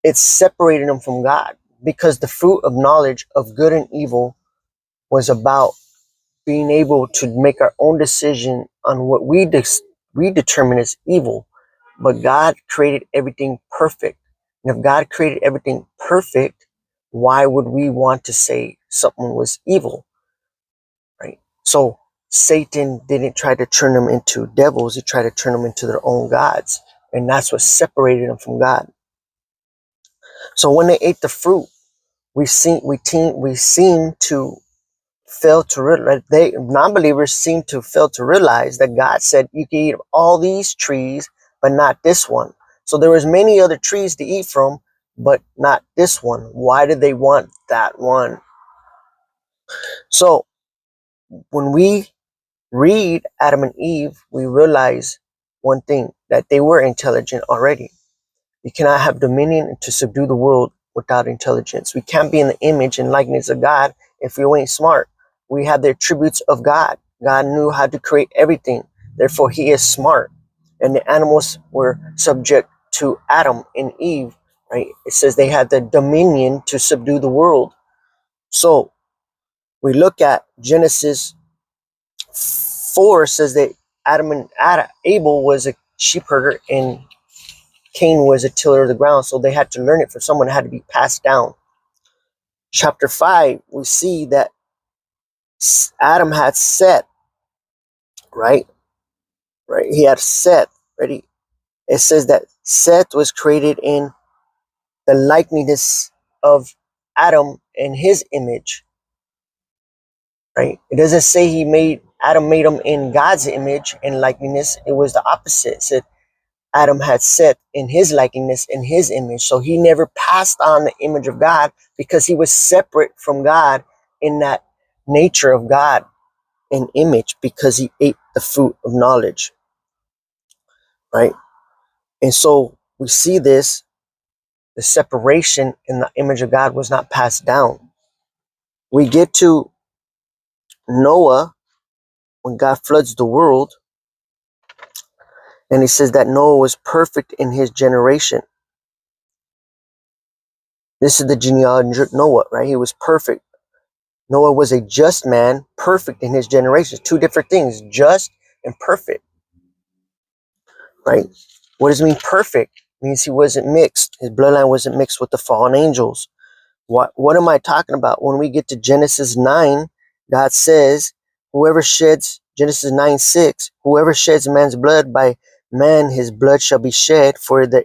it separated them from God, because the fruit of knowledge of good and evil was about being able to make our own decision on what we determine as evil. But God created everything perfect. And if God created everything perfect, why would we want to say something was evil? Right? So Satan didn't try to turn them into devils, he tried to turn them into their own gods. And that's what separated them from God. So when they ate the fruit, we seem to fail to realize, non-believers seem to fail to realize that God said you can eat of all these trees, but not this one. So there was many other trees to eat from, but not this one. Why did they want that one? So when we read Adam and Eve, we realize one thing, that they were intelligent already. You cannot have dominion to subdue the world without intelligence. We can't be in the image and likeness of God if we ain't smart. We have the attributes of God. God knew how to create everything. Therefore, he is smart. And the animals were subject to Adam and Eve, right? It says they had the dominion to subdue the world. So we look at Genesis 4, says that Abel was a sheep herder and Cain was a tiller of the ground. So they had to learn it from someone. It had to be passed down. Chapter 5, we see that Adam had Seth, right? He had Seth, ready? It says that Seth was created in the likeness of Adam in his image, right? It doesn't say Adam made him in God's image and likeness. It was the opposite. It said Adam had Seth in his likeness, in his image. So he never passed on the image of God, because he was separate from God in that nature of God and image, because he ate the fruit of knowledge, right? And so we see this, the separation in the image of God was not passed down. We get to Noah when God floods the world, and he says that Noah was perfect in his generation. This is the genealogy of Noah, right? He was perfect. Noah was a just man, perfect in his generation. Two different things, just and perfect, right? What does it mean perfect? It means he wasn't mixed. His bloodline wasn't mixed with the fallen angels. What am I talking about? When we get to Genesis 9, God says, Genesis 9:6, whoever sheds man's blood, by man his blood shall be shed, for the